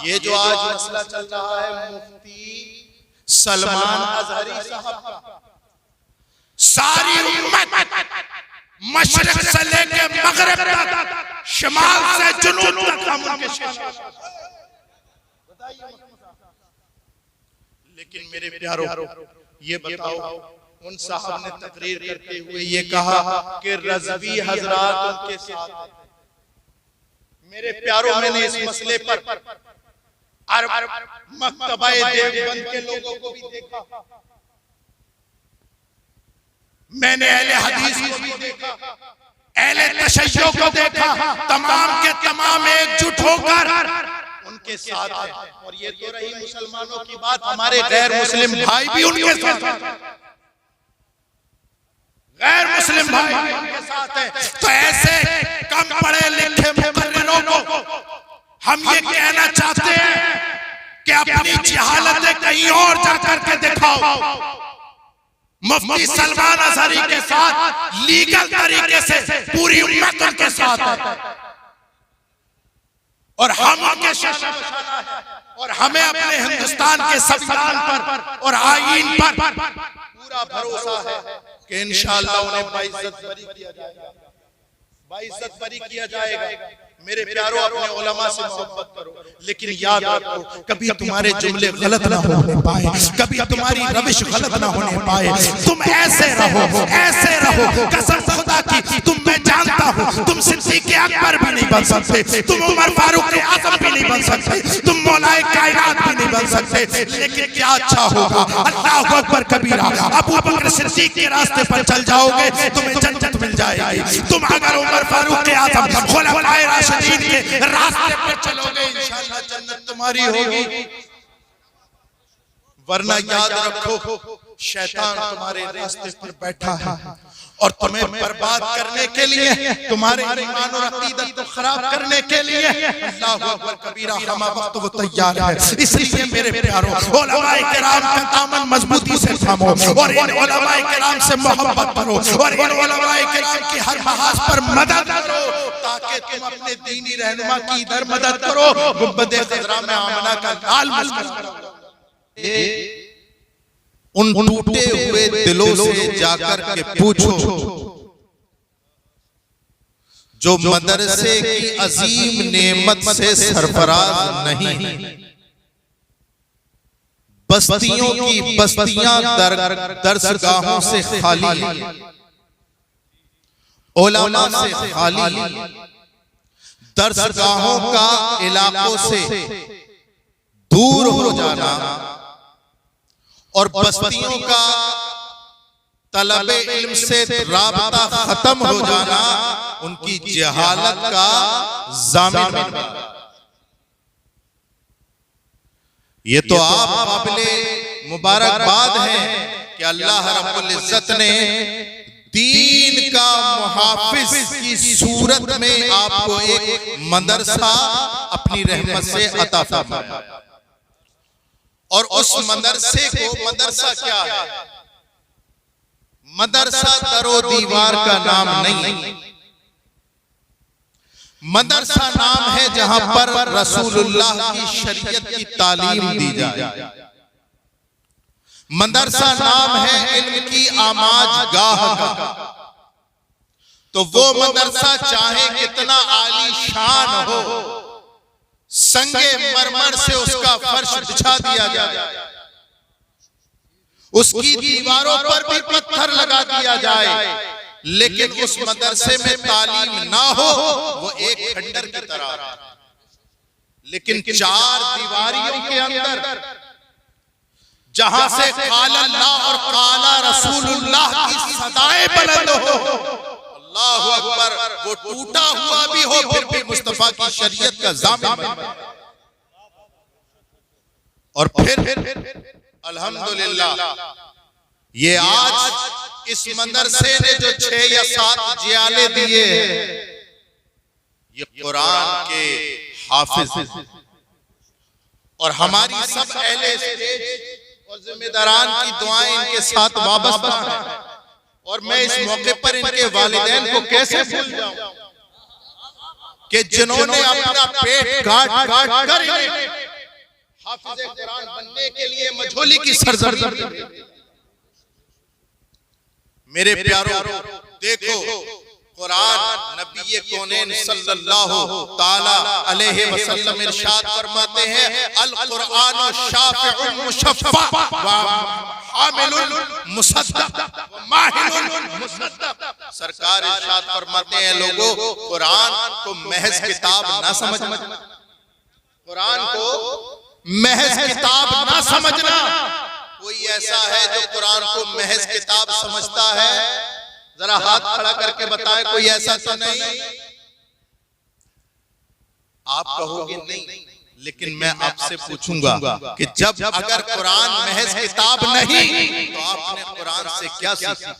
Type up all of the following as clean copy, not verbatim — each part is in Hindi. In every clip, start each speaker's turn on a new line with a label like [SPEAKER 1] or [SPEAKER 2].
[SPEAKER 1] ये जो आज मसला चल रहा है मुफ्ती सलमान अजहरी साहब का, सारी उम्मत मशरिक से लेके मगरिब तक, शिमाल से जुनूब तक हम उनके शेष। लेकिन मेरे प्यारो ये बताओ, उन साहब ने तकरीर करते हुए ये कहा कि रज़वी हजरात उनके साथ हैं। मेरे प्यारो, मैंने इस मसले पर मकतबाए देवबंद के लोगों को भी देखा, मैंने अहले हदीस को भी देखा, अहले तशय्युअ को देखा, तमाम के तमाम एकजुट होकर उनके साथ है। और ये तो रही मुसलमानों की बात, हमारे गैर मुस्लिम भाई भी उनके साथ हैं, गैर मुस्लिम भाई उनके साथ हैं। तो ऐसे कम पढ़े लिखे मुकर्रिरों को हम ये कहना चाहते हैं कि अपनी जहालतें कहीं और जाकर के दिखाओ। मुफ्ती सलमान अजहरी के साथ लीगल तरीके से पूरी उम्मत उनके साथ है और हम उनके और हमें अपने हिंदुस्तान के संविधान पर और आईन पर पूरा भरोसा है कि इंशाअल्लाह उन्हें बाइज्जत बरी किया जाएगा, बाइज्जत बरी किया जाएगा। मेरे प्यारो, अपने उलमा से मोहब्बत करो, लेकिन याद रखो कभी तुम्हारे जुमले गलत ना होने पाए, कभी तुम्हारी रविश गलत ना होने पाए। तुम ऐसे रहो कसम खुदा की, तुम, मैं जानता हूँ तुम सिद्दीक़ अकबर भी नहीं बन सकते, तुम उमर फारूक आज़म भी नहीं बन सकते, तुम मौलाए कायनात भी नहीं बन सकते, लेकिन क्या अच्छा होगा, अल्लाहु अकबर कबीरा, अबू बकर सिद्दीक़ के रास्ते पर चल जाओगे, तुम्हें जन्नत मिल जाएगी। तुम अगर उमर फारूक आज़म खुलफाए राशिदीन के रास्ते पर चलोगे, इंशाअल्लाह जन्नत तुम्हारी होगी। वरना याद रखो शैतान तुम्हारे रास्ते पर बैठा है और तुम्हें बर्बाद करने के लिए, तुम्हारे ईमान और अकीदत को खराब करने के लिए अल्लाहु अकबर कबीरा हम वक्त वो तैयार है। इसलिए मेरे प्यारों, उलमाए किराम का दामन मजबूती से थामो और इन उलमाए किराम से मोहब्बत करो और इन उलमाए किराम की हर महाज पर मदद करो, ताकि तुम अपने दीनी रहनुमा की इधर मदद करो। गुंबदे खज़रा में आमना का लाल मस्कर उन टूटे हुए दिलों से जाकर के पूछो जो मदरसे की अजीम नेमत से सरफराज नहीं, बस्तियों की बस्तियां दरसगाहों से खाली, उलमा से खाली, दरसगाहों का इलाकों से दूर हो जाना और बस्तियों का तलबे इल्म से राबता खत्म हो जाना उनकी जहालत का ज़ामिन बना। ये तो आप काबिले मुबारकबाद है कि अल्लाह रब्बुल इज्जत ने दीन का मुहाफिज की सूरत में आपको एक मदरसा अपनी रहमत से अता फरमाया। और उस मदरसे को, मदरसा क्या है? मदरसा दरो दीवार का नाम नहीं, मदरसा नाम है जहां पर रसूलुल्लाह की शरीयत की तालीम दी जाए। मदरसा नाम है इल्म की आमाज गाह का। तो वो मदरसा चाहे कितना आलीशान हो, संगे मरमर से उसका फर्श बिछा दिया जाए, उसकी दीवारों पर भी पत्थर लगा दिया जाए, लेकिन उस मदरसे में तालीम ना हो, वो एक खंडर की तरह। लेकिन चार दीवारियों के अंदर जहां से काला अल्लाह और काला रसूलुल्लाह की सदाएं बुलंद हो, अल्लाहु अकबर, वो टूटा हुआ भी हो फिर भी मुस्तफा की शरीयत का ज़ामिन बने। और फिर अल्हम्दुलिल्लाह ये आज इस मदरसे ने जो 6 या 7 जियाले दिए, ये कुरान के हाफिज और हमारी सब अहले स्टेज और जिम्मेदारान की दुआएं इनके साथ वाबस्ता हैं। और मैं इस मौके पर इनके वालिदैन को कैसे भूल जाऊं कि जिन्होंने अपना पेट काट काट कर हाफिज़े कुरान बनने के लिए मझोली की सरजमी। मेरे प्यारों, देखो कुरान नबी कौनैन सल्लल्लाहु ताला अलैहि वसल्लम इरशाद फरमाते हैं, अल कुरान शाफिउल मुशफ़्फ़ा व हामिलुल मुसद्दक़ व माहिलुल मुसद्दक़। सरकार इरशाद फरमाते हैं, लोगों कुरान को महज किताब ना समझना, कुरान को महज किताब ना समझना। कोई ऐसा है जो कुरान को महज किताब समझता है? जरा हाथ खड़ा करके बताएं, कोई ऐसा तो नहीं? आप कहोगे नहीं, लेकिन मैं आपसे पूछूंगा कि जब अगर कुरान महज किताब नहीं तो आपने कुरान से क्या सीखा?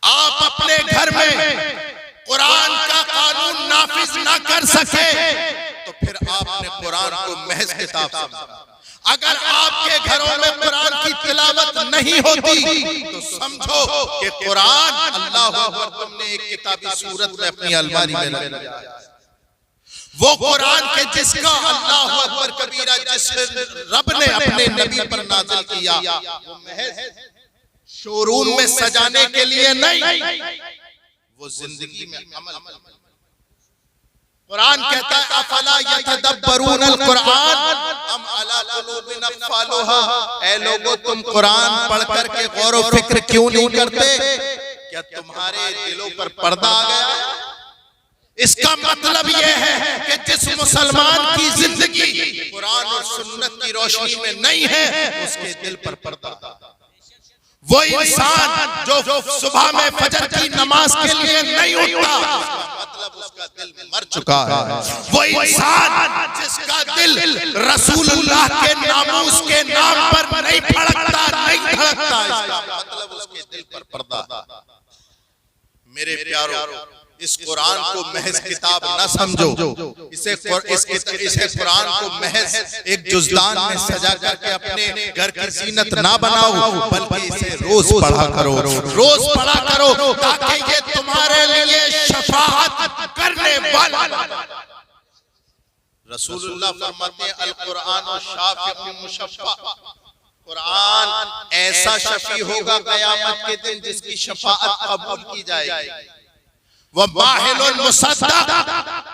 [SPEAKER 1] आप अपने घर में कुरान का कानून नाफिज ना कर सके तो फिर आपने कुरान को महज किताब समझा। अगर आपके घरों में कुरान की तिलावत नहीं होती तो समझो कि कुरान अल्लाह अकबर तुमने एक किताबी सूरत में अपनी अलमारी में रख दिया। वो कुरान के जिसका अल्लाह अकबर कबीरा जिस रब ने अपने नबी पर नाज़िल किया, वो महज शोरूम में सजाने के लिए नहीं, वो जिंदगी में अमल। कुरान कहता है, अफला यतदब्बरूनल कुरान अम अला कुलूबिन अक़फ़ालुहा। ऐ लोगों, तुम कुरान पढ़ करके गौर व फिक्र क्यों नहीं करते? क्या तुम्हारे दिलों पर पर्दा आ गया? इसका मतलब यह है कि जिस मुसलमान की जिंदगी कुरान और सुन्नत की रोशनी में नहीं है, उसके दिल पर पर्दा। वो इंसान जो सुबह में फजर की नमाज के लिए नहीं उठता, मतलब उसका दिल मर चुका है। वो इंसान जिसका दिल रसूलुल्लाह के नामूस के नाम पर नहीं फड़कता, नहीं धड़कता, इसका मतलब उसके दिल पर पर्दा। मेरे प्यारों, इस कुरान को महज किताब न समझो, इसे कुरान को महज एक जुज़दान में सजा करके अपने घर की ज़ीनत ना बनाओ, बल्कि इसे रोज पढ़ा करो, रोज पढ़ा करो, ताकि ये तुम्हारे लिए शफाअत करने वाला। रसूलुल्लाह फरमाते हैं, अल कुरान शाफिउल मुशफ़्फ़ा। कुरान ऐसा शफी होगा क़यामत के दिन जिसकी शफाअत कबूल की जाएगी। वह माहिलुल मुसद्दक़,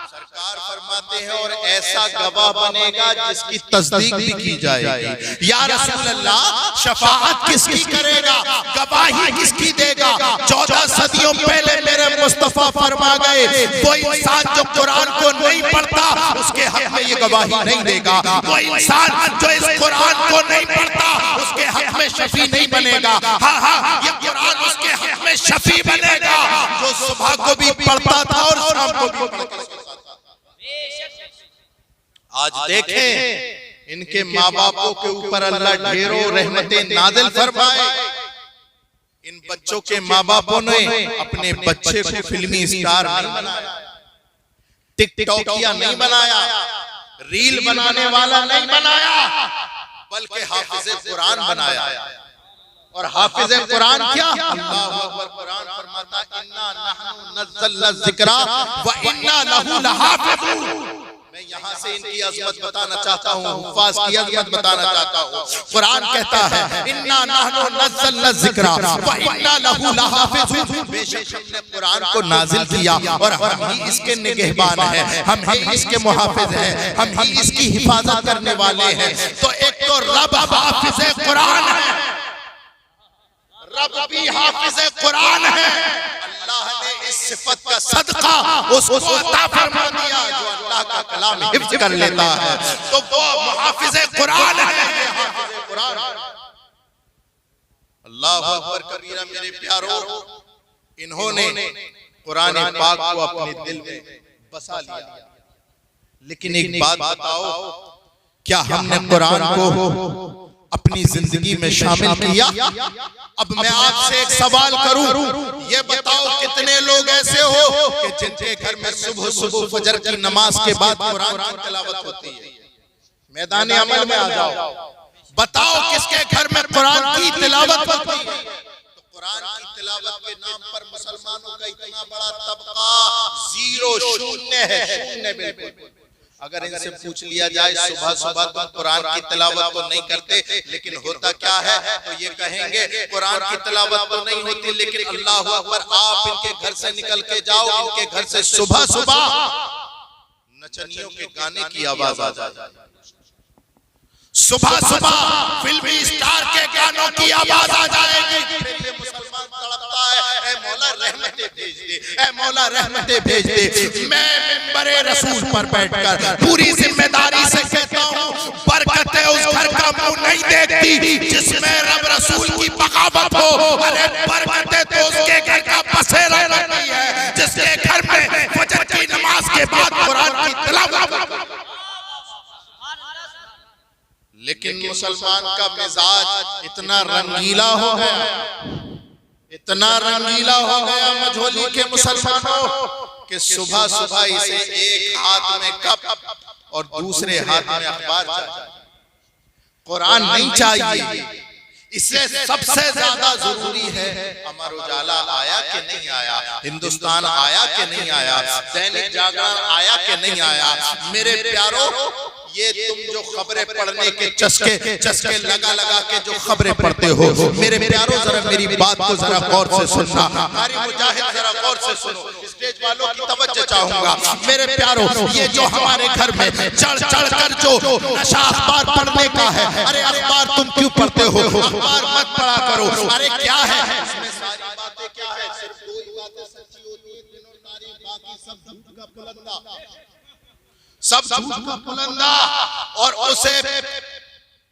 [SPEAKER 1] सरकार फरमाते हैं, और ऐसा गवाह बनेगा जिसकी तस्दीक भी की जाएगी। या रसूल अल्लाह, शफाअत किसकी करेगा, गवाही किसकी देगा? 14 सदियों पहले मेरे मुस्तफा फरमा गए, वो इंसान जो कुरान को नहीं पढ़ता उसके हक में ये गवाही नहीं देगा। वो इंसान जो इस कुरान को नहीं पढ़ता उसके हक में शफी नहीं बनेगा। हाँ हाँ, ये कुरान उसके हक में शफी बनेगा जो सुबह को भी पढ़ता था और शाम को भी पढ़ता था। आज देखें, इनके माँ बापों के ऊपर अल्लाह ढेरों रहमतें नाज़िल फरमाए। इन बच्चों के माँ बापों ने अपने बच्चे को फिल्मी स्टार नहीं बनाया, टिकटॉकिया नहीं बनाया, रील बनाने वाला नहीं बनाया, बल्कि हाफिज़े कुरान बनाया। और हाफिज़े कुरान क्या? अल्लाहु अकबर। कुरान फरमाता, इन्ना नहनु नज़्ज़लना ज़िक्रा व इन्ना लहू लहाफ़िज़ून। मैं यहाँ से इनकी अज़मत बताना चाहता हूँ, हुफ़ाज़ की अज़मत बताना चाहता हूँ। कुरान कहता है, इन्ना नहनु नज़्ज़लना ज़िक्रा व इन्ना लहू लहाफ़िज़ून। बेशक हमने कुरान को नाज़िल किया और हम ही इसके निगहबान हैं, हम ही इसके मुहाफ़िज़ हैं, हम ही इसकी हिफाजत करने वाले हैं। तो एक तो रब हाफिज़े कुरान है, रब भी हाफिज़े कुरान है। अल्लाह ने इस सिफत का सदका उसको अता फरमा दिया जो अल्लाह का कलाम हिफ्ज़ कर लेता है, तो वो हाफिज़े कुरान है, ये हाफिज़े कुरान। अल्लाहु अकबर कबीरा। मेरे प्यारों, इन्होंने कुरान पाक को अपने दिल में बसा लिया। लेकिन एक बात बताओ, क्या हमने कुरान को अपनी जिंदगी में शामिल किया? अब मैं आपसे एक सवाल करूं, ये बताओ कितने लोग ऐसे हो कि जिनके घर में सुबह सुबह फजर की नमाज के बाद कुरान की तिलावत होती है? मैदान अमल में आ जाओ, बताओ किसके घर में कुरान की तिलावत होती है? तो कुरान की तिलावत के नाम पर मुसलमानों का इतना बड़ा तबका जीरो, शून्य है, शून्य बिल्कुल। अगर इनसे पूछ लिया जाए सुबह सुबह तुम कुरान की तिलावत तो नहीं करते, लेकिन होता क्या है, तो ये कहेंगे कुरान की तिलावत तो नहीं होती, लेकिन अल्लाह अकबर, आप इनके घर से निकल के जाओ, इनके घर से सुबह सुबह नचनियों के गाने की आवाज आ जाए, सुबह सुबह फिल्मी स्टार के गानों की आवाज आ जाएगी। मुसलमान तड़पता है, ऐ मौला रहमतें भेज दे, ऐ मौला रहमतें भेज दे। मैं मिंबरे रसूल पर बैठकर पूरी जिम्मेदारी से कहता हूँ, बरकतें उस घर का मुंह नहीं देखती जिसमें रब रसूल की बगावत हो। अरे बरकतें तो उसके घर का बसेरा रहती है जिसके घर में फजर की नमाज के बाद कुरान की तिलावत। लेकिन मुसलमान का मिजाज इतना रंगीला हो गया, इतना रंगीला हो गया मझोली के मुसलमानों, कि सुबह सुबह इसे एक हाथ में कप और दूसरे हाथ में अखबार चाहिए, कुरान नहीं चाहिए। इससे सबसे ज्यादा जरूरी है अमर उजाला आया कि नहीं आया, हिंदुस्तान आया कि नहीं आया, दैनिक जागरण आया कि नहीं आया। मेरे प्यारों, ये तुम जो खबरें पढ़ने के चस्के लगा लगा के जो खबरें पढ़ते हो, मेरे प्यारों जरा मेरी बात को जरा गौर से सुनना, हमारी मुजाहिद जरा गौर से सुनो, स्टेज वालों की तवज्जो चाहूंगा। मेरे प्यारों, ये जो हमारे घर में चढ़ चढ़ कर जो नशा अखबार पढ़ने का है, अरे अखबार तुम क्यों पढ़ते हो, अखबार मत पढ़ा करो। अरे क्या है इसमें, सारी बातें क्या है, सिर्फ दो ही बातें सच्ची होती है, तीनों तारीफ, बाकी सब झूठ का पुलंदा, सब झूठ का पुलंदा। और उसे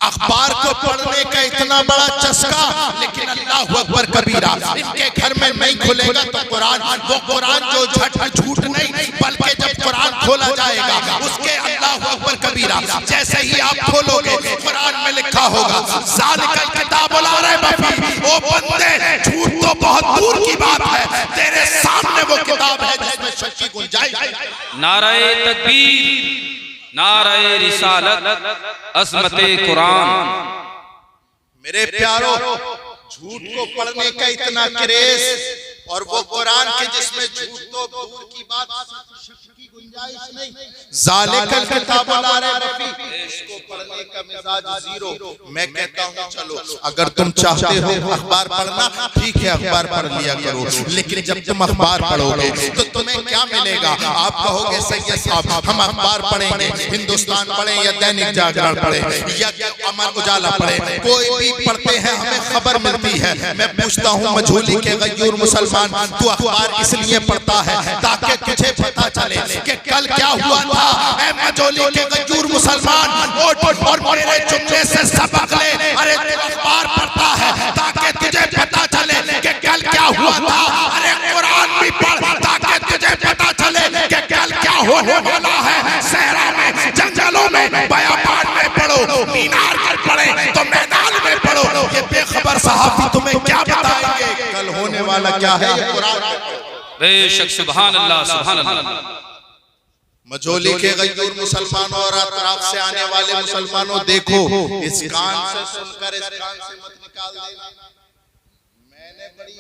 [SPEAKER 1] अखबार को पढ़ने का इतना बड़ा चस्का, लेकिन अल्लाह अकबर कबीरा, इनके घर में नहीं खुलेगा तो कुरान, वो कुरान जो झट झूठ नहीं, बल्कि जब कुरान खोला जाएगा उसके अल्लाह अकबर कबीरा जैसे ही आप खोलोगे कुरान में लिखा होगा ज़ालिकल किताबुल रैब फीह, ओ बंदे झूठ तो बहुत दूर की बात है, तेरे सामने वो किताब है जिसमें शक की गुंजाइश है।
[SPEAKER 2] नारे तकबीर, नारे रिसालत, अज़मते कुरान।
[SPEAKER 1] मेरे प्यारों, झूठ को पढ़ने का इतना क्रेज, और वो कुरान के जिसमें झूठ तो दूर की बात, शक की गुंजाइश नहीं। ज़ालिकल किताबुल रैब फीह, इसको पढ़ने का मिजाज जीरो। मैं कहता हूँ चलो, अगर तुम चाहते हो अखबार पढ़ना, ठीक है अखबार पढ़ लिया करो, लेकिन जब तुम अखबार पढ़ोगे तो तुम्हें क्या मिलेगा? आप कहोगे सैयद साहब हम अखबार पढ़ेंगे, हिंदुस्तान पढ़े या दैनिक जागरण पढ़े या अमर उजाला पढ़े, कोई भी पढ़ते हैं हमें खबर मिलती है। मैं पूछता हूँ मझोली के गयूर मुसलमान, तू अखबार इसलिए पढ़ता है ताकि तुझे पता चले कि कल क्या हुआ था। ऐ मझोली के गयूर मुसलमान, और मेरे जुमले से सबक ले। अरे तू अखबार पढ़ता है ताकि तुझे पता चले कि कल क्या हुआ था। अरे कुरान भी पढ़ ताकि तुझे पता चले कि कल क्या होने वाला है। सहरा में, जंगलों में, बयाबान में पढ़ो, मीनार पर पढ़े तो मैदान में पढ़ो। ये बेखबर सहाफी तुम्हें क्या बताएंगे कल होने वाला क्या है, ये कुरान।
[SPEAKER 2] बेशक, सुभान अल्लाह, सुभान अल्लाह।
[SPEAKER 1] मझोली के गयूर मुसलमानों और अतराफ से आने वाले मुसलमानों, देखो इस कान से सुनकर इस कान से मत निकाल देना। मैंने बड़ी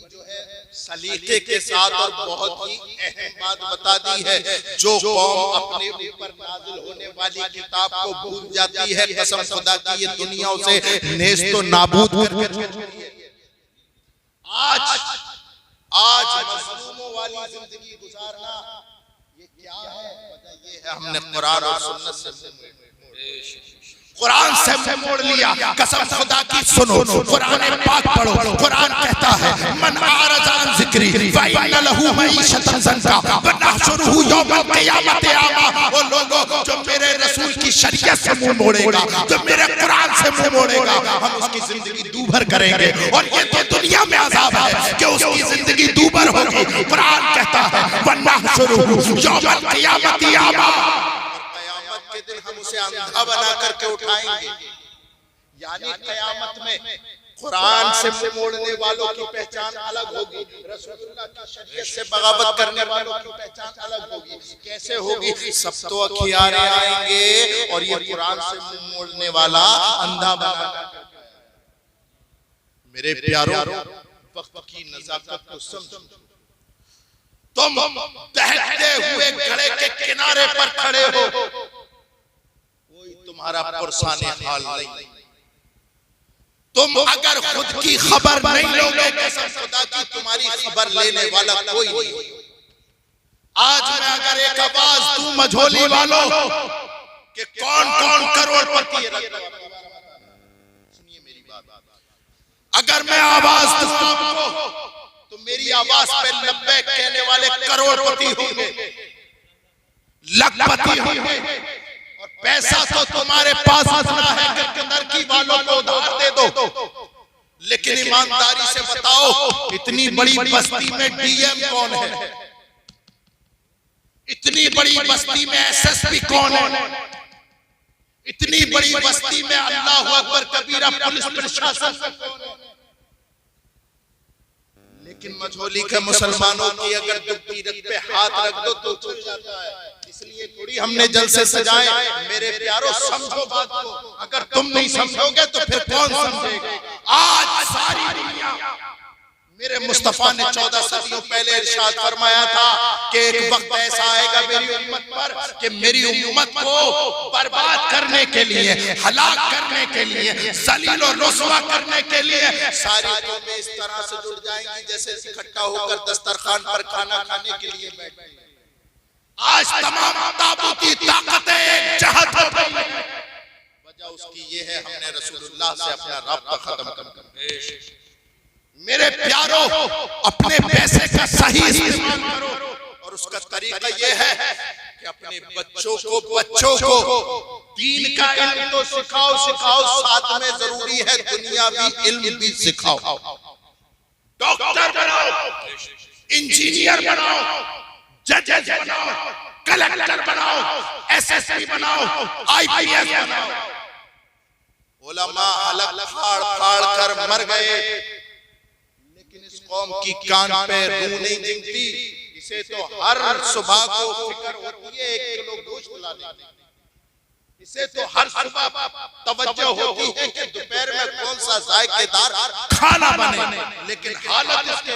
[SPEAKER 1] जो है सलीके के साथ और बहुत ही अहम बात बता दी है। जो कौम अपने ऊपर नाजिल होने वाली किताब को भूल जाती है, कसम खुदा की ये दुनिया उसे नेस्त नाबूद करके छोड़ती है। आज मजलूमों वाली जिंदगी गुजारना ये क्या है? ये है हमने कुरान और सुन्नत से, कुरान से मोड़ लिया। कसम खुदा की सुनो, कुरान पाक पढ़ो। कुरान कहता है मन आरज़ अन ज़िक्री फ़इन्न लहू मईशतन ज़ंका व नहशुरुहु यौमल क़ियामति आमा। वो लोगों जो मेरे रसूल की शरीयत से मुंह मोड़ेगा, जो मेरे कुरान से मुंह मोड़ेगा, हम उसकी जिंदगी दूभर करेंगे। और ये तो दुनिया में अज़ाब है कि उसकी जिंदगी दूभर होगी। कुरान कहता है व नहशुरुहु यौमल क़ियामति आमा, के दिन हम उसे अंधा बना करके उठाएंगे। यानी कयामत में कुरान से मुंह मोड़ने वालों की पहचान अलग होगी, रसूलुल्लाह की शरीयत से बगावत करने वालों की पहचान अलग होगी। कैसे होगी? सब तो अखियारे आएंगे और ये कुरान से मुंह मोड़ने वाला अंधा बना। मेरे प्यारों, वक्त की नज़ाकत को समझो। तुम दहकते हुए घड़े के किनारे पर खड़े हो, कोई तुम्हारा पुरसाने हाल नहीं। तुम अगर खुद की खबर नहीं लोगे, कसम खुदा की तुम्हारी खबर लेने वाला कोई नहीं। आज मैं अगर एक आवाज दूं मझोली वालों कि कौन कौन करोड़पति है, सुनिए मेरी बात, अगर मैं आवाज दूं आपको तो मेरी आवाज पे लब्बैक कहने वाले करोड़पति होंगे, लखपति होंगे, और पैसा तो तुम्हारे पास इतना है कि नरकी वालों को उधार दे दो। लेकिन ईमानदारी से बताओ, इतनी बड़ी बस्ती में डीएम कौन है? इतनी बड़ी बस्ती में एसएसपी कौन है? इतनी बड़ी बस्ती में अल्लाहु अकबर कबीरा पुलिस प्रशासन कौन है? लेकिन मझोली के मुसलमानों की अगर दुखी रख पे हाथ रख दो तो छूट जाता है। इसलिए थोड़ी हमने जलसे सजाए। मेरे प्यारों, समझो बात को, अगर तुम नहीं समझोगे तो फिर कौन समझेगा? आज सारी दुनिया, मेरे मुस्तफा ने 14 सदियों पहले इरशाद फरमाया था कि एक वक्त ऐसा आएगा मेरी उम्मत पर कि मेरी उम्मत को बर्बाद करने के लिए, हलाक करने के लिए, जलील और रुसवा करने के लिए सारी कौमें इस तरह से जुड़ जाएंगी जैसे इकट्ठा होकर दस्तरखान पर खाना खाने के लिए बैठे। आज तमाम ताबूती ताकतें एक जहत हो गई। वजह उसकी ये है, हमने रसूलुल्लाह से अपना राब्ता खत्म कर दिया। मेरे प्यारों, अपने पैसे का सही इस्तेमाल करो, और उसका तरीका ये है कि अपने बच्चों को दीन का इल्म तो सिखाओ, साथ में जरूरी है दुनियावी इल्म भी सिखाओ। डॉक्टर बनाओ, इंजीनियर बनाओ, जज बनाओ, कलेक्टर बनाओ, एसएसपी बनाओ, आईपीएस बनाओ। उलमा हलक फाड़ कर मर गए, लेकिन इस कौम की कान पे रूह नहीं जिंकती। इसे तो हर सुबह को फिक्र होती है 1 किलो गोश्त लाने की। इसे तो हर सुबह तवज्जो होती है कि दोपहर में कौन सा जायकेदार खाना बने। लेकिन हालत इसकी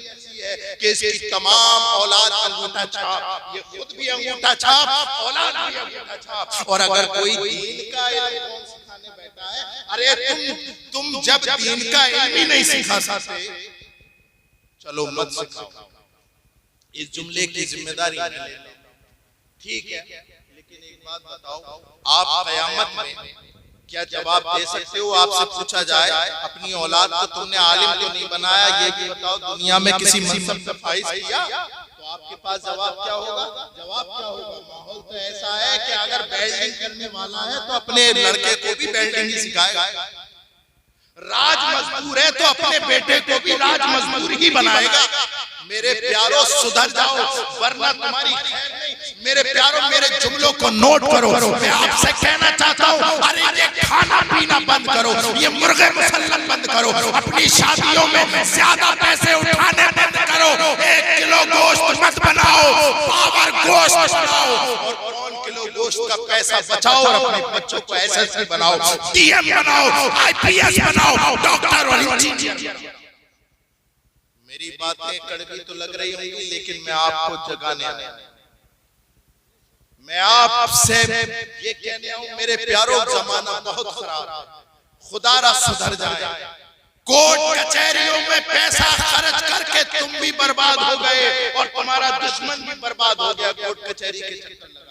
[SPEAKER 1] ऐसी है कि इसकी तमाम औलाद अंगूठा छाप, ये खुद भी अंगूठा छाप, औलाद भी अंगूठा छाप। और अगर कोई दीन का इल्म सिखाने बैठा है, अरे तुम जब दीन का इल्म ही नहीं सिखा सकते, चलो मत सिखाओ। इस जुमले की जिम्मेदारी मैं ले लो, ठीक है, लेकिन एक बात बताओ, आप क़यामत में क्या जवाब दे सकते हो? आपसे पूछा जाए अपनी औलाद को तुमने आलिम तो नहीं बनाया, ये भी बताओ दुनिया में किसी मनसब पे फाइज किया, तो आपके पास जवाब क्या होगा? माहौल तो ऐसा है कि अगर वेल्डिंग करने वाला है तो अपने लड़के को भी वेल्डिंग ही सिखाएगा। राज मजदूर है तो अपने बेटे को भी राज मजदूर ही बनाएगा। मेरे प्यारों, सुधर जाओ वरना तुम्हारी खैर नहीं। मेरे प्यारों, मेरे जुमलों को नोट करो। मैं आपसे कहना चाहता हूँ, अरे ये खाना पीना बंद करो, ये मुर्गे मुसल्लम बंद करो, अपनी शादियों में ज्यादा पैसे उठाने बंद करो, 1 किलो गोश्त मत बनाओ, पावर गोश्त बनाओ, और 1 किलो गोश्त का पैसा बचाओ और अपने बच्चों को एसएसपी बनाओ, डीएम बनाओ, आईपीएस बनाओ, डॉक्टर और इंजीनियर। मेरी बातें कड़वी तो लग रही होंगी, लेकिन मैं आपको जगाने आया, मैं आपसे ये कहने आऊं, मेरे प्यारों, जमाना बहुत खराब है, खुदारा सुधर जाए। कोर्ट कचहरियों में पैसा खर्च करके तुम भी बर्बाद हो गए और तुम्हारा दुश्मन भी बर्बाद हो गया। कोर्ट कचहरी के चक्कर लगा,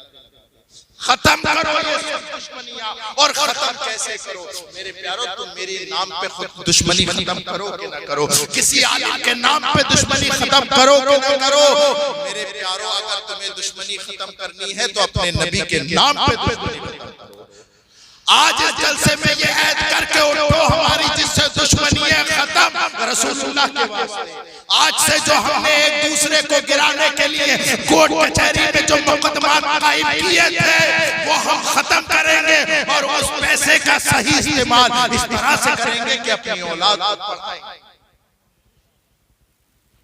[SPEAKER 1] खत्म करो ये सब दुश्मनियां। और खत्म कैसे करो? मेरे प्यारों, तुम मेरे नाम पे खुद दुश्मनी खत्म करो कि ना करो, किसी आलिम के नाम पे दुश्मनी खत्म करो कि ना करो। मेरे प्यारों, अगर तुम्हें दुश्मनी खत्म करनी है तो अपने नबी के नाम पे दुश्मनी खत्म करो। आज इस जलसे में ये ऐद करके उठो, हमारी जिससे दुश्मनी है खत्म रसूलुल्लाह के वास्ते। आज से जो हमने एक दूसरे को गिराने के लिए कोर्ट कचहरी में जो मुकदमा कायम किए थे वो हम खत्म करेंगे, और उस पैसे का सही इस्तेमाल इस तरह से करेंगे कि अपनी औलाद को पढ़ाएं।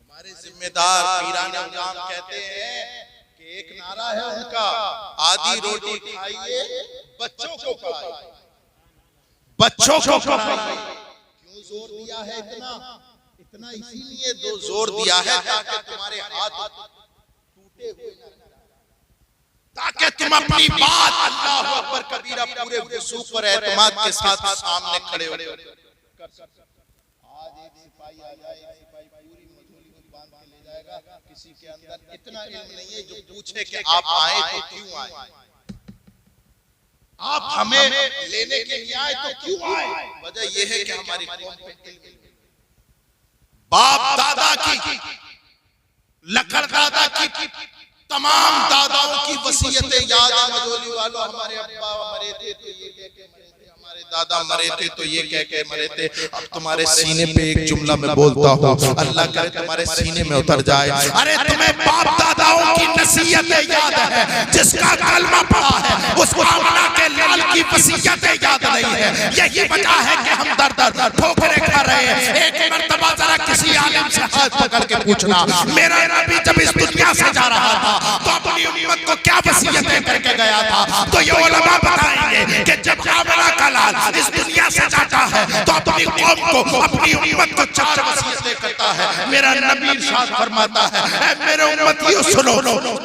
[SPEAKER 1] हमारे जिम्मेदार पीराने उजाम कहते हैं कि एक नारा है उनका, आधी रोटी खाइए, बच्चों को पढ़ाइए, बच्चों को पढ़ाइए। क्यों जोर दिया है इतना इसीलिए जोर दिया है ताकि तुम्हारे हाथ टूटे हुए न, ताकि तुम अपनी बात अल्लाहु अकबर कबीरा पूरे वसूख और एतमाद के साथ सामने खड़े हो। आज एक सिपाही आ जाए, एक सिपाही पूरी मजूली को बांध के ले जाएगा, किसी के अंदर इतना इल्म नहीं है जो पूछे कि आप आए तो क्यों आए, आप हमें लेने के लिए आए तो क्यों आए। वजह यह है कि हमारी कौम पे बाप दादा की, लखड़ दादा की, तमाम दादाओं की वसीयतें याद है। मजोली वालों, हमारे अब्बा मरे थे तो ये कह के मरे थे, हमारे दादा मरे थे तो ये कह के मरे थे। अब तुम्हारे सीने पे एक जुमला मैं बोलता हूँ, अल्लाह करे तुम्हारे सीने में उतर जाए। अरे तुम्हें बाप दादाओं की नसीहतें याद है, जिसका कलमा पढ़ा है उसको आमना के लाल की वसीयतें याद नहीं है। यही वजह है कि हम दर दर ठोकरें खा रहे हैं। एक मर्तबा जरा किसी आलिम से हाथ पकड़ के पूछना, मेरा नबी जब इस दुनिया से जा रहा था तो अपनी उम्मत को क्या वसीयतें करके गया था, तो ये उलमा बताएंगे कि जब आमना का लाल इस दुनिया से जाता है तो अपनी कौम को, अपनी उम्मत को 4 वसीयतें करता है। मेरा नबी इरशाद फरमाता है, ऐ मेरे उम्मतियों सुनो,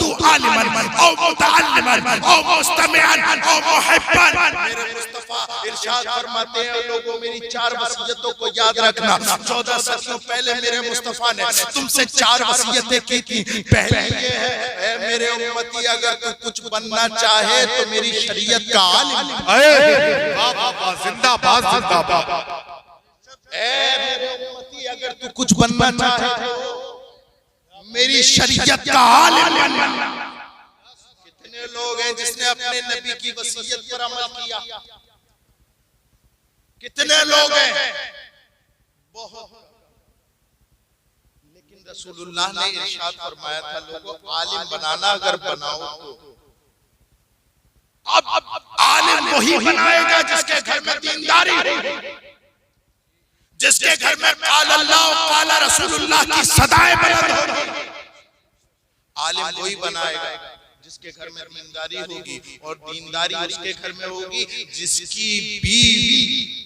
[SPEAKER 1] तू आलिमन औ मुतअल्लिमन औ मुस्तमिअन औ मुहिब्बन। मेरे मुस्तफा इरशाद फरमाते हैं, लोगों मेरी 4 वसीयतों को याद रखना। 14 सदियों पहले मेरे मुस्तफा ने तुमसे 4 वसीयतें की थी। पहली ये है, ऐ मेरे उम्मती अगर तू कुछ बनना चाहे तो मेरी शरीयत का आलिम। जिंदाबाद जिंदाबाद। ऐ मेरे उम्मती अगर तू कुछ बनना चाहे तो मेरी शरीयत का आलिम बनना। कितने लोग हैं जिसने अपने नबी की वसीयत पर अमल किया? कितने लोग हैं? बहुत। लेकिन रसूलुल्लाह ने इरशाद फरमाया था, लोगों आलिम बनाना अगर बनाओ तो अब आलिम वही बनाएगा जिसके घर में दीनदारी हो, जिसके घर में काल अल्लाह और काल रसूलुल्लाह की सदाएं बुलंद होगी। आलिम वही बनाएगा जिसके घर में दीनदारी होगी, और दीनदारी उसके घर में होगी जिसकी बीवी,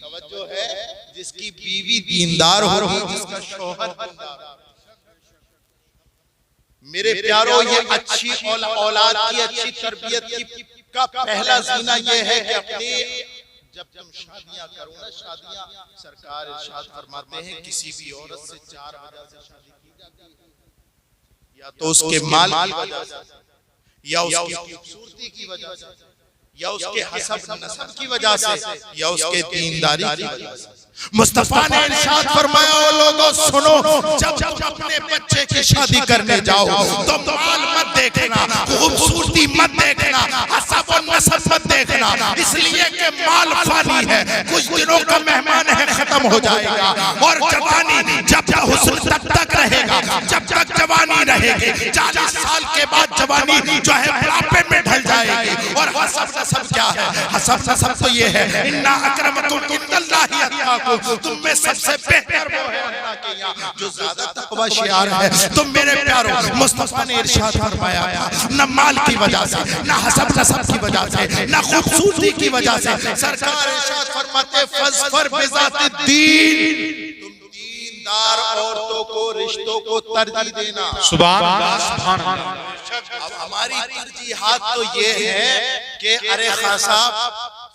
[SPEAKER 1] तवज्जो है, जिसकी बीवी दीनदार होगी, जिसका शौहर दीनदार। मेरे प्यारो, ये अच्छी औलाद की अच्छी तरबियत की का पहला जीना ये है कि अपनी जब तुम शादियां करो ना, शादियां सरकार इरशाद फरमाते हैं किसी भी औरत से 4 वजह से शादी की जाती है, या तो उसके माल की वजह से, या उसकी खूबसूरती की वजह से, या उसके हसब नसब की वजह से, या उसके दीनदारी की वजह से। मुस्तफा ने इरशाद फरमाया, ओ लोगों सुनो, जब तुम अपने बच्चे की शादी करने जाओ तो माल मत देखना, खूबसूरती मत देखना, हसब और नसब मत देखना, इसलिए कि माल फानी है, कुछ दिनों का मेहमान है, खत्म हो जाएगा। और जवानी जब तक हुस्न तब तक रहेगा, जब तक जवानी रहेगी। 40 साल के बाद जवानी जो है बुढ़ापे में ढल जाएगी। और हसब नसब क्या है? हसब नसब तो ये है, इन्ना अक्रमकुम इंदल्लाहि अत्काकुम, तुम में सबसे बेहतर वो है अल्लाह के यहाँ जो ज्यादा तकवा शियार है। तो मेरे प्यारो, मुस्तफा ने इरशाद फरमाया था, न माल की वजह से, न हसब नसब की वजह से, न खूबसूरती की वजह से, सरकार इरशाद फरमाते फज़फर बिज़ातिद्दीन, तुम दीनदार औरतों को, रिश्तों को तरजीह देना। सुभान अल्लाह, सुभान अल्लाह। अब हमारी तरजीहात तो ये है कि अरे खान साहब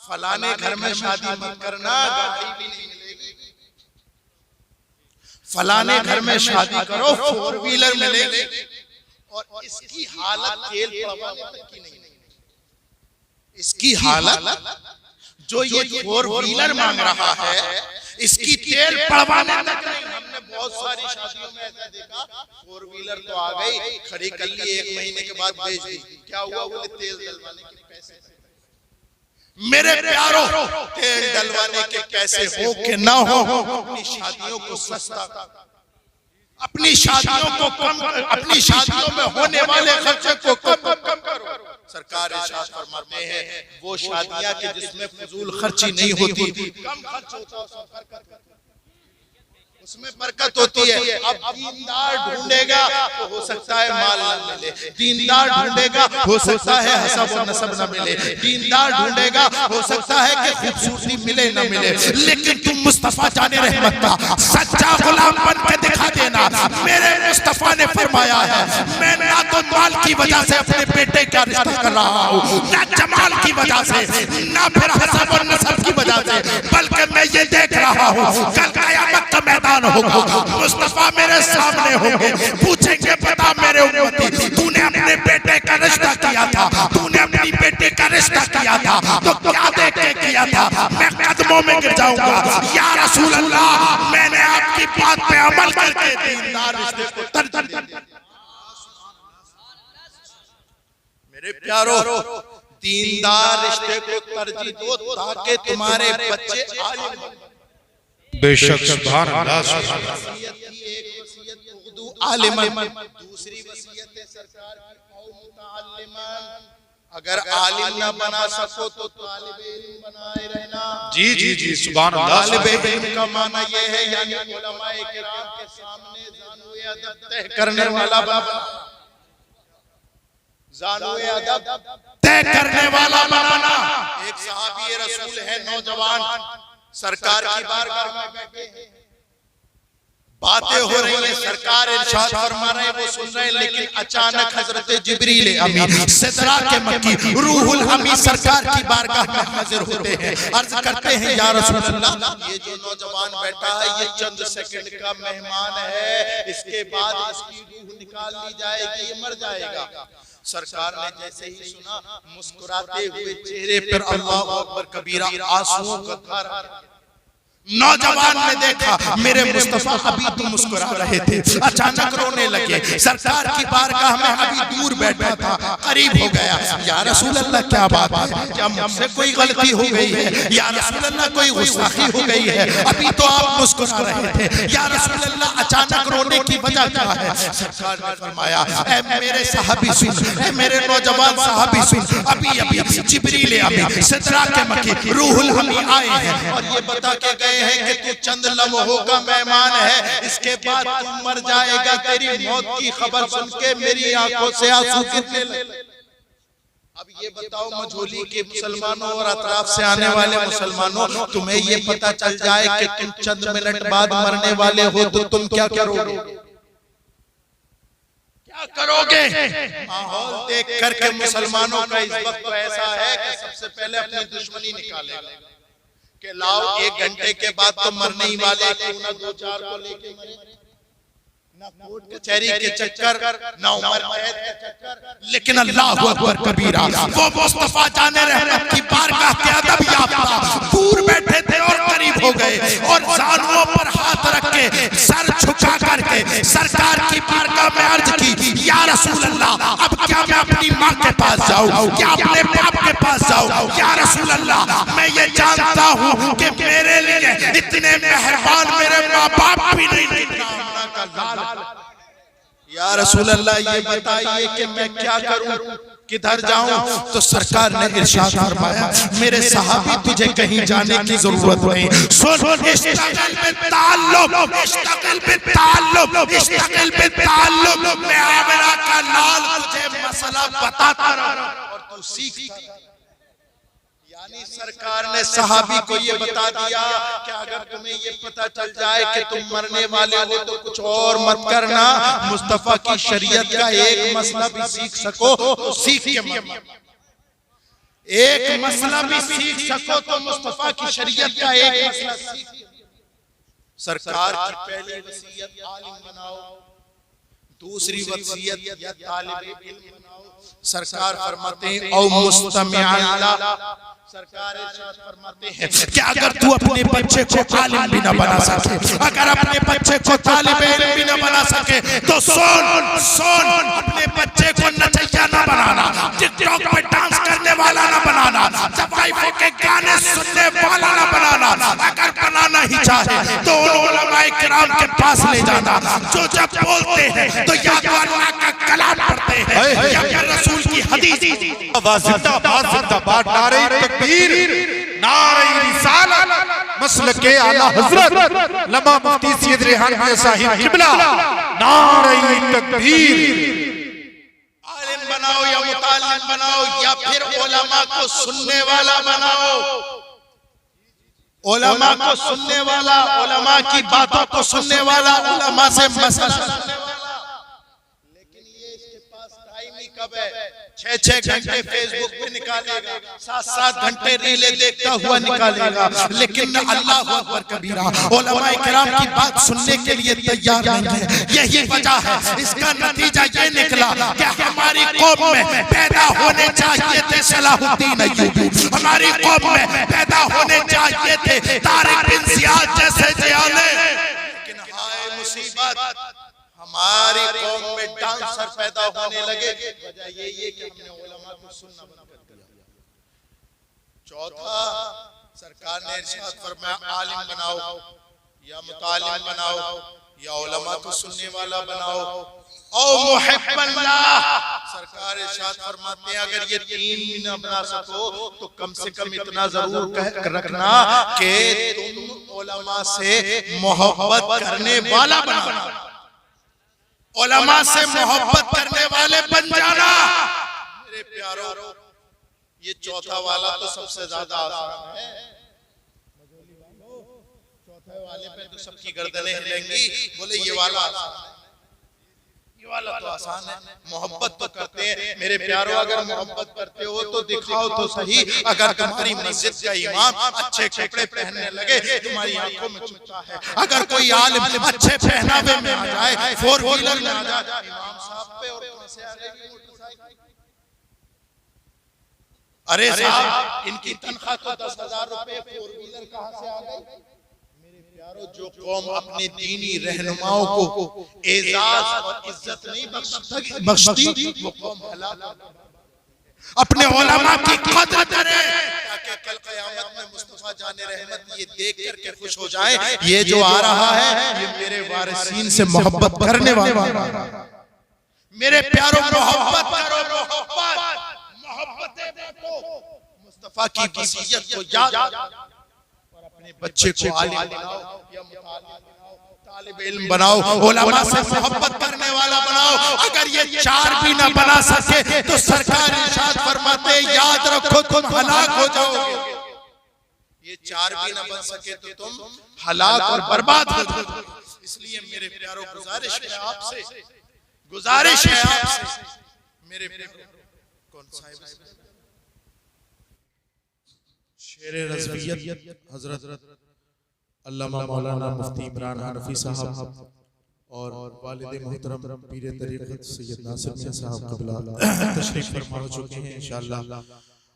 [SPEAKER 1] फलाने घर में शादी मत करना, गाड़ी भी नहीं मिलेगी। फलाने घर में शादी करो, 4 व्हीलर मिलेगी। और इसकी हालत तेल पड़वाने तक की नहीं, इसकी हालत जो ये 4 व्हीलर मांग रहा है, इसकी तेल पड़वाने तक नहीं। हमने बहुत सारी शादियों में ऐसा देखा, 4 व्हीलर तो आ गई, खड़ी कर ली, 1 महीने के बाद बेच दी। क्या हुआ? बोले तेल डलवाने के पैसे। मेरे प्यारो, तेल डलवाने के पैसे हो कि ना हो, अपनी शादियों को सस्ता, अपनी शादियों को कम, अपनी शादियों में होने वाले खर्चे को कम करो। सरकार इरशाद फरमाते हैं, वो शादियां कि जिसमें फजूल खर्ची नहीं होती, कम खर्च होता है, उसमें बरकत होती है। अब दीनदार ढूंढेगा तो हो सकता है माल न मिले, दीनदार ढूंढेगा हो सकता है हसब और नसब न मिले, दीनदार ढूंढेगा हो सकता है कि खूबसूरती मिले न मिले, लेकिन तुम मुस्तफा जाने रहमत का सच्चा गुलाम बन के दिखा देना। मेरे मुस्तफा ने फरमाया है, मैं ना तो माल की वजह से अपने बेटे का रिश्ता कर रहा हूँ, ना जमाल की वजह से, ना फिर हसब और नसब की वजह से, बल्कि मैं ये देख रहा हूँ कल क़यामत का मैदान होगा, मुस्तफा मेरे सामने होंगे, पूछेंगे बता मेरे उम्मती तूने अपने बेटे का रिश्ता किया था, तूने अपनी बेटे का रिश्ता किया था तो क्या देख के किया था? मैं कदमों में गिर जाऊंगा, या रसूल अल्लाह मैंने आपकी बात पे अमल करके दीनदार रिश्ते को तरजीह दी। मेरे प्यारो, दीनदार रिश्ते को तरजीह दो ताकि तुम्हारे बच्चे आलिम बने।
[SPEAKER 3] बेशक सुभान अल्लाह।
[SPEAKER 1] आलिमन, दूसरी वसीयत है सरकार की, औ मुतअल्लिमन, अगर आलिम ना बना सको तो तालिब इल्म बनाए रहना।
[SPEAKER 3] जी जी जी सुभान अल्लाह।
[SPEAKER 1] तालिब इल्म का माना ये है यानी उलमाए किराम के सामने ज़ानुए अदब तय करने वाला बना, ज़ानुए अदब तय करने वाला बना। एक सहाबी रसूल है नौजवान, सरकार की बारगाह में बैठे हैं, बातें हो रही हैं, सरकार इरशाद फरमा रहे हैं, वो सुन रहे हैं, लेकिन अचानक हजरत जिब्रील अमीन सिदरा के मक्की रूहुल अमीन सरकार की बारगाह में हाजिर होते हैं, अर्ज करते हैं या रसूल अल्लाह ये जो नौजवान बैठा है ये चंद सेकंड का मेहमान है, इसके बाद इसकी रूह निकाल ली जाएगी, ये मर जाएगा। सरकार ने जैसे ही सुना मुस्कुराते हुए चेहरे पर अल्लाह अकबर कबीरा आंसुओं का धारा, नौजवान ने देखा मेरे मुस्तफा अभी तो मुस्कुरा रहे थे, अचानक रोने लगे। सरकार की बारगाह में अभी दूर बैठा था, करीब हो गया, या रसूल अल्लाह क्या बात है, क्या मुझसे कोई गलती हो गई है, या रसूल अल्लाह कोई गुस्ताखी हो गई है, अभी तो आप मुस्कुरा रहे थे, या रसूल अल्लाह अचानक रोने की वजह क्या है? सरकार ने फरमाया ऐ मेरे सहाबी सुन, ऐ मेरे नौजवान सहाबी सुन, अभी अभी जिब्रील अमीन सिदरा के मक्की रूहुल अमीन आए हैं और ये बता के गए है कि तू चंद लम्हों का मेहमान है, इसके बाद तू मर जाएगा। तेरी मौत की खबर सुन के मेरी आंखों से आंसू गिरने लगे। अब ये बताओ मझोली के मुसलमानों और अतराफ से आने वाले मुसलमानों, तुम्हें ये पता चल जाए कि तुम चंद मिनट बाद मरने वाले हो तो तुम क्या करोगे? क्या करोगे? माहौल देख करके मुसलमानों का इस वक्त ऐसा है कि सबसे पहले अपनी दुश्मनी निकालेगा कि लाओ 1 घंटे के बाद तो मरने ही वाले, क्यों ना 2-4 को लेके मरे, ना कोर्ट कचहरी के चक्कर, ना उम्र कैद के चक्कर, लेकिन अल्लाहु अकबर कबीरा वो मुस्तफा जाने रहमत की बारगाह के अदब याफ्ता दूर बैठे थे और करीब हो गए और ज़ानुओं पर हाथ रख के सर झुका करके सरकार की बारगाह में अर्ज की, या रसूल अल्लाह अब क्या मैं अपनी माँ के पास जाऊं, क्या अपने बाप के पास जाऊं? या रसूल अल्लाह मैं ये जानता हूँ कि मेरे लिए इतने मेहरबान मेरे माँ बाप भी नहीं, या रसूल अल्लाह ये बताइए कि मैं क्या करूं, किधर जाऊं? तो सरकार ने इरशाद फरमाया मेरे सहाबी तुझे कहीं जाने की जरूरत नहीं, सुन इस्तक़िल बित्ताल्लुक़, इस्तक़िल बित्ताल्लुक़, इस्तक़िल बित्ताल्लुक़, मैं आमिना का लाल तुझे मसला बताता रहूं और तू सीख। यानी सरकार ने सहाबी को ये बता दिया कि अगर तुम्हें ये पता चल जाए कि तुम मरने वाले हो तो कुछ और मत करना, मुस्तफा की शरीयत का एक मसला भी सीख सको तो सीख के मरना, एक मसला भी सीख सको तो मुस्तफा की शरीयत का एक मसला सीख। सरकार की पहली वसीयत आलिम बनाओ, दूसरी वसीयत या तालिब इल्म बनाओ। सरकार फरमाते हैं औ मुस्तमिअन ला, सरकार इरशाद फरमाते हैं कि अगर तू अपने बच्चे को आलिम भी न बना सके, अगर अपने बच्चे को तालिब इल्म भी न बना सके तो सुन अपने बच्चे को नचैया न बनाना, टिकटॉक पे डांस करने वाला न बनाना, जवाइफों के गाने सुनने वाला न बनाना। अगर बनाना ही चाहे तो उलमाए किराम के पास ले जाना, जो जब बोलते हैं तो या तो अल्लाह का कलाम पढ़ते हैं या फिर रसूल की हदीस।
[SPEAKER 3] जिंदाबाद जिंदाबाद जिंदाबाद, नारे तकबीर, नारे रिसालत, मसलके आला हजरत लमा मुफ्ती सैयद रेहान मियां साहिब किबला नारे तकबीर।
[SPEAKER 1] आलिम बनाओ या मुतालिम बनाओ या फिर उलमा को सुनने वाला बनाओ, उलमा को सुनने वाला, उलमा की बातों को सुनने वाला, उलमा से मसला सुनने वाला। लेकिन ये इसके पास टाइम ही कब है? 6-6 घंटे फेसबुक पे निकालेगा, 7-7 घंटे रीलें देखता हुआ निकालेगा, लेकिन अल्लाह अकबर कबीरा उलमा किराम की बात सुनने के लिए तैयार नहीं है। यही वजह है, इसका नतीजा ये निकला कि हमारी कौम में पैदा होने चाहिए थे सलाहुद्दीन अय्यूबी, हमारी कौम में पैदा होने चाहिए थे तारिक बिन जियाद जैसे जियाले, लेकिन हाय मुसीबत, हमारी कौम में डांसर पैदा होने लगे। वजह ये कि हमने उलमा को सुनना बंद कर दिया। चौथा, सरकार ने इरशाद फरमाया आलिम बनाओ या मुतालिम बनाओ या उलमा को सुनने वाला बनाओ औ मुहिब्बल्लाह। सरकार इरशाद फरमाते हैं अगर ये तीन भी ना बना सको तो कम से कम इतना जरूर रखना कि तुम उलमा से मोहब्बत करने वाला बना, उलमा से मोहब्बत करने वाले बन जाना। मेरे प्यारो, ये चौथा वाला तो सबसे ज्यादा आसान है। चौथे वाले पे तो सबकी गर्दनें हिलेंगी, बोले ये वाला आसान है, ये वाला तो आसान है। मोहब्बत तो करते हैं मेरे प्यारो, अगर मोहब्बत करते हो तो दिखाओ तो सही। अगर तुम्हारी मस्जिद का इमाम अच्छे कपड़े पहनने लगे, तुम्हारी आंखों में चुभता है। अगर कोई आलिम अच्छे पहनावे में आ जाए, 4 व्हीलर में आ जाए इमाम साहब पे, और कहां से आ गई मोटरसाइकिल? अरे साहब, इनकी तनख्वाह तो 10,000 रुपए, 4 व्हीलर कहां से आ गई? जो कौम अपने दीनी रहनुमाओं को एजाज और इज्जत नहीं बख्शती, वो कौम हलाक। अपने उलमा की कदर करे ताकि कल क़यामत में मुस्तफा जाने रहमत ये देख करके खुश हो जाए, ये जो आ रहा है ये मेरे वारिसीन से मोहब्बत करने वाला। मेरे प्यारो, मोहब्बत करो, मोहब्बत बांटो, मुस्तफा की वसीयत को याद, अपने बच्चे को आलिम बनाओ या मुतालिम बनाओ, तालिब इल्म बनाओ, उलमा से मोहब्बत करने वाला बनाओ। अगर ये 4 भी ना बना सके तो सरकार इरशाद फरमाते याद रखो तुम हलाक हो जाओगे। ये 4 भी ना बन सके तो तुम हलाक और बर्बाद हो जाओगे। इसलिए मेरे प्यारो, गुजारिश है आपसे, गुजारिश है आपसे, मेरे कौन साहिब शेर रज़वियत हजरत अल्लामा मौलाना मुफ्ती इमरान हनफी साहब और वालिद मोहतरम पीर तरीक़त सैयद नासिर मियां साहब क़िबला तशरीफ फरमा हो चुके हैं। इंशाअल्लाह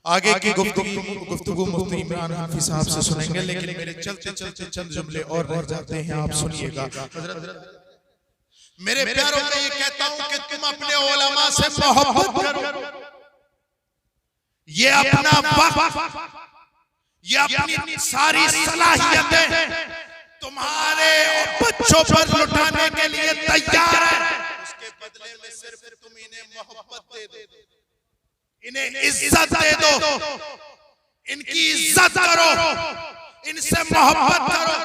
[SPEAKER 1] आगे की गुफ्तगू मुफ्ती इमरान हनफी साहब से सुनेंगे, लेकिन मेरे चलते चलते चंद जुमले और रह जाते हैं, आप सुनिएगा। मेरे प्यारों, मैं ये कहता हूं कि तुम अपने उलमा से मोहब्बत करो। ये अपना वक्त, ये अपनी सारी सलाहियतें तुम्हारे बच्चों पर लुटाने के लिए तैयार है। उसके बदले में सिर्फ तुम इन्हें मोहब्बत दे दो, इन्हें इज्जत दे दो, इनकी इज्जत करो, इनसे मोहब्बत करो।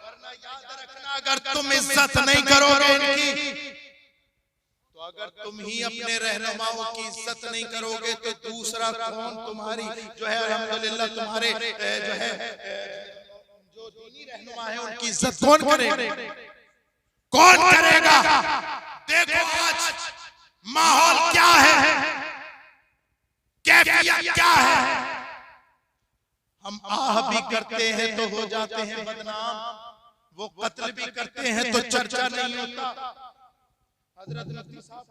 [SPEAKER 1] वरना याद रखना, अगर तुम इज्जत नहीं करोगे इनकी, तो अगर तुम ही अपने रहनुमाओं की इज्जत नहीं करोगे तो दूसरा कौन तुम्हारी जो है अल्हम्दुलिल्लाह तुम्हारे जो है जो दीनी रहनुमा है उनकी इज्जत कौन करेगा? कौन करेगा? देखो आज माहौल क्या है, कैफियत क्या है। हम आह भी करते हैं तो हो जाते हैं बदनाम, वो कत्ल भी करते हैं तो चर्चा नहीं होता। हजरत मुफ्ती साहब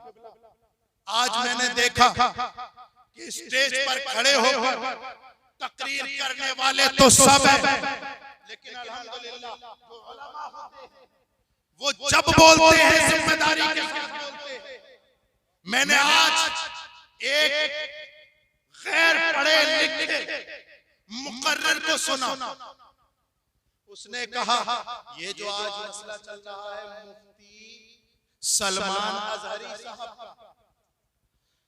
[SPEAKER 1] आज मैंने देखा कि स्टेज पर खड़े होकर तकरीर करने वाले तो सब हैं, लेकिन अल्हम्दुलिल्लाह जो उलमा होते हैं वो जब बोलते हैं जिम्मेदारी के साथ बोलते हैं। मैंने आज एक गैर पढ़े लिखे मुकर्रर को सुना, उसने कहा ये जो आज मसला चल रहा है मुफ्ती सलमान अजहरी साहब का,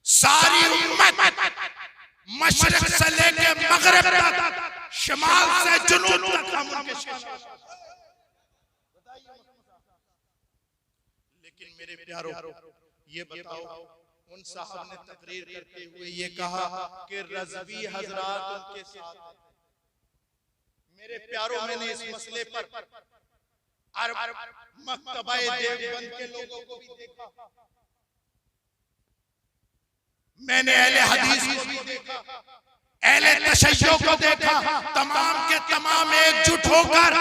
[SPEAKER 1] सारी उम्मत मशरिक से लेके मगरिब तक शिमाल से जुनूब तक हम उनके शेर। लेकिन मेरे प्यारो ये बताओ, उन साहब ने तकरीर करते हुए ये कहा कि रज़वी हजरात उनके साथ हैं। मेरे प्यारो, मैंने इस मसले पर मक्तबाए देवबंद के लोगों को भी देखा, मैंने अहले हदीस को भी देखा, अहले तशय्युअ को देखा, तमाम के तमाम एकजुट होकर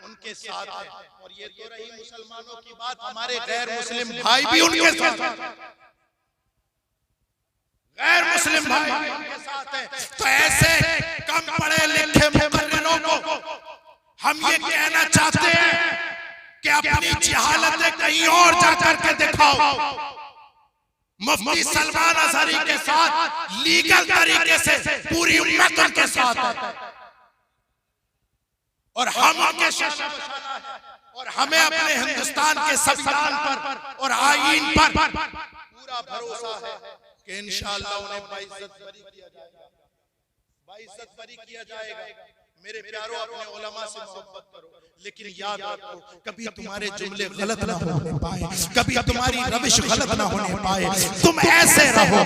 [SPEAKER 1] उनके साथ हैं। और ये तो रही मुसलमानों की बात, हमारे गैर मुस्लिम भाई भी उनके साथ हैं, गैर मुस्लिम भाई भी उनके साथ हैं। तो ऐसे कम पढ़े लिखे मुकर्रिरों को हम ये कहना चाहते हैं कि अपनी जहालतें कहीं और जाकर के दिखाओ। मुफ्ती सलमान अज़हरी के साथ लीगल तरीके से पूरी उम्मत उनके साथ है और हम उनके और हमें अपने हिंदुस्तान के संविधान पर और आईन पर पूरा भरोसा है कि इंशाअल्लाह उन्हें बाइज्जत बरी किया जाएगा, बाइज्जत बरी किया जाएगा। मेरे प्यारो, अपने उलमा से मोहब्बत करो, लेकिन याद रखो कभी तुम्हारे जुमले गलत ना होने पाए, कभी तुम्हारी रविश गलत ना होने पाए। तुम ऐसे रहो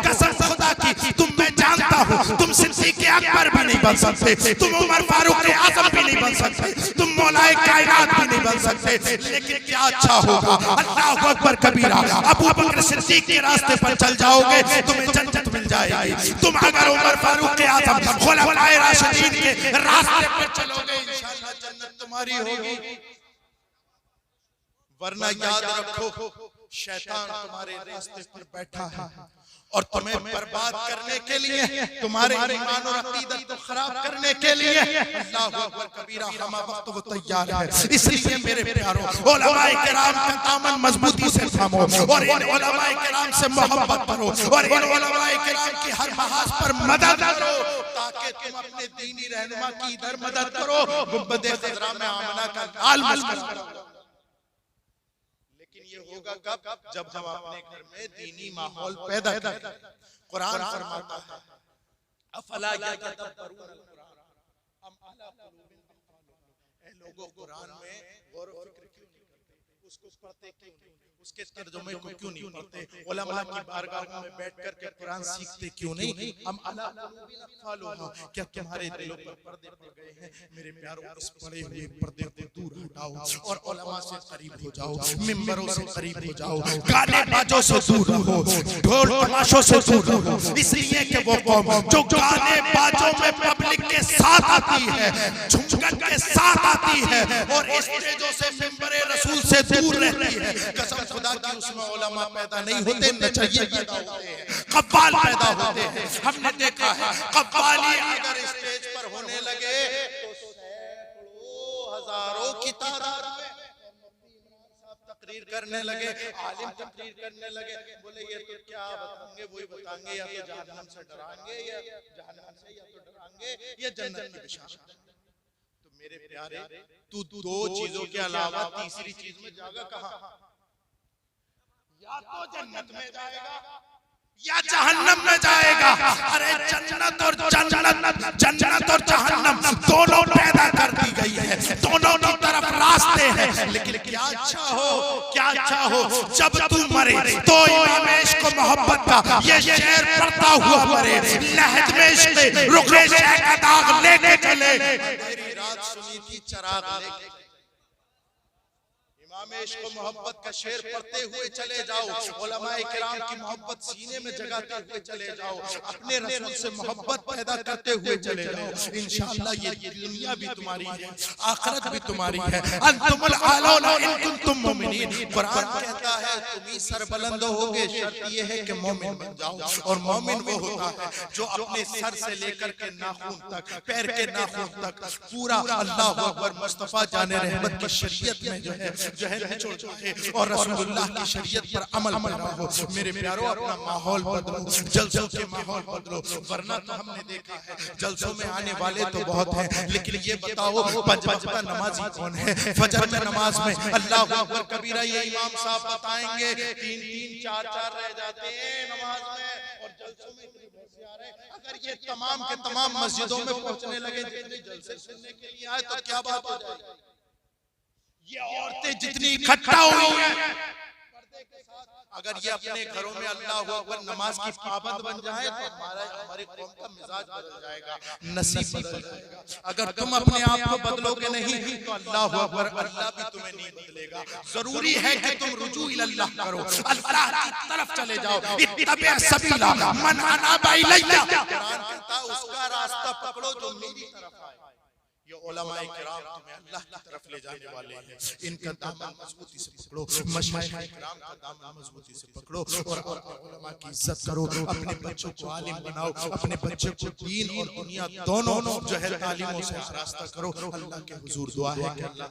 [SPEAKER 1] कसम खुदा की, तुम मैं जानता हूँ तुम सिद्दीक़ अकबर भी नहीं बन सकते, तुम उमर फारूक आज़म भी नहीं बन सकते, तुम मौलाए कायनात भी नहीं बन सकते। लेकिन क्या अच्छा होगा, अल्लाहु अकबर कबीरा, अबू बकर सिद्दीक़ के रास्ते पर चल जाओगे, तुम्हें जन्नत मिल जाएगी। तुम अगर उमर फारूक आज़म खुलफाए राशिदीन के रास्ते पर चलोगे, इंशाअल्लाह जन्नत तुम्हारी होगी। वरना याद रखो शैतान तुम्हारे रास्ते पर बैठा है और तुम्हें बर्बाद करने के लिए, तुम्हारे ईमान और अकीदत को खराब करने के लिए अल्लाहु अकबर कबीरा हम वक्त वो तैयार है। इसलिए मेरे प्यारो, उलमाए किराम का दामन मजबूती से थामो और इन उलमाए किराम से मोहब्बत करो और इन उलमाए किराम की हर महाज पर मदद करो, ताकि तुम अपने दीनी रहनुमा की इधर मदद करो। गुंबदे खज़रा में आमना का लाल मुस्कुराओ। ये होगा कब? जब हम अपने घर में दीनी माहौल पैदा करें। कुरान फरमाता है अफला यतदब्बरून कुरान अम अला कुलूबिन अक़फ़ालुहा। ऐ लोगों, कुरान में गौर व फिक्र क्यों नहीं करते? उसको पढ़ते क्यों नहीं? उसके तर्जुमे को क्यों नहीं पढ़ते? उलमा की बारगाहों में बैठकर के कुरान सीखते क्यों नहीं? अम अला कुलूबिन अक़फ़ालुहा। क्या तुम्हारे दिलों पर पर्दे पड़ गए हैं? मेरे प्यारों, इस पड़े हुए पर्दे को दूर हटाओ और उलमा से करीब हो जाओ, मिंबरों से करीब हो जाओ, गाने बाजों से दूर रहो, ढोल तमाशों से दूर रहो। इसलिए कि वो कौम जो गाने बाजों में पब्लिक के साथ आती है, झुमकन के साथ आती है और स्टेजों से मिंबरे रसूल से दूर रहती है, कसम खुदा की उसमें उलमा पैदा नहीं होते, नचैये पैदा होते हैं, कव्वाल पैदा होते हैं। हमने देखा है कव्वाली अगर स्टेज पर होने लगे तो सैकड़ों हजारों की तादाद में तकरीर करने लगे, आलिम तकरीर करने लगे। बोले ये तो क्या बताएंगे, वही बताएंगे, या तो जहन्नम से डराएंगे, या जहन्नम से या तो डराएंगे या जन्नत की बिशारत। तो मेरे प्यारे, तू दो चीजों के अलावा तीसरी चीज में जाएगा कहां? या तो जन्नत में जाएगा या जहन्नम में जाएगा। अरे जन्नत और जहन्नम दोनों पैदा कर दी गई है, दोनों की तरफ रास्ते हैं। लेकिन क्या अच्छा हो जब तू मरे तो इमाम इश्क को मोहब्बत का ये शेर पढ़ता हुआ मरे, लहज में इश्क रुखे शह का दाग लेके चले। मेरी रात सुनी थी चराग लेके, इमाम इश्क को मोहब्बत का शेर पढ़ते हुए चले जाओ, उलमाए किराम की मोहब्बत सीने में जगाते हुए चले जाओ, अपने रसूल से मोहब्बत पैदा करते हुए चले जाओ। इंशाअल्लाह ये दुनिया भी तुम्हारी है, आखिरत भी तुम्हारी है। अंतुमुल आलौना इन कुंतुम मोमिनीन। कुरान कहता है तुम ही सरबुलंद होगे, शर्त ये है कि मोमिन बन जाओ। और मोमिन वो होता है जो अपने सर से लेकर के नाखून तक, पैर के नाखून तक पूरा अल्लाहु अकबर मुस्तफा जाने रहमत की शरीयत में जो है निचोड़ जाए और रसूलुल्लाह की शरीयत पर अमल पैरा हो। मेरे प्यारो, अपना माहौल बदलो, जलसों के माहौल बदलो। वरना तो हमने देखा है जलसों में आने वाले तो बहुत हैं, लेकिन ये बताओ पांच वक्त का नमाजी कौन है? फजर में नमाज में अल्लाहु अकबर कबीरा ये इमाम साहब बताएंगे 3-3, 4-4 रह जाते हैं नमाज में और जलसों में इतनी बहसें आ अगर ये तमाम के तमाम मस्जिदों में पहुंचने लगे जितने जलसे सुनने के लिए आए तो क्या बात हो जाएगी। ये औरतें जितनी इकट्ठा हुई हैं पर्दे के साथ, अगर ये अपने घरों में अल्लाह अकबर नमाज की पाबंद बन जाए तो हमारी कौम का मिजाज बदल जाएगा, नसीब बदल जाएगा। अगर तुम अपने आप को बदलोगे नहीं तो अल्लाह अकबर अल्लाह भी तुम्हें नहीं बदलेगा। जरूरी है कि तुम रुजू इल्लाह करो, अल्लाह की तरफ चले जाओ। इत्तबी सबीला मन अनाबा इलैया, कुरान कहता है उसका रास्ता पकड़ो जो मेरी तरफ आए। ये उलमाए किराम तुम्हें अल्लाह की तरफ ले जाने वाले हैं, इनका दामन मजबूती से पकड़ो, मशाइख किराम का दामन मजबूती से पकड़ो और उलमा की इज्जत करो। अपने बच्चों को आलिम बनाओ, अपने बच्चों को दीन और दुनिया दोनों जो है तालीमों से रास्ता करो। अल्लाह के हुजूर दुआ है कि अल्लाह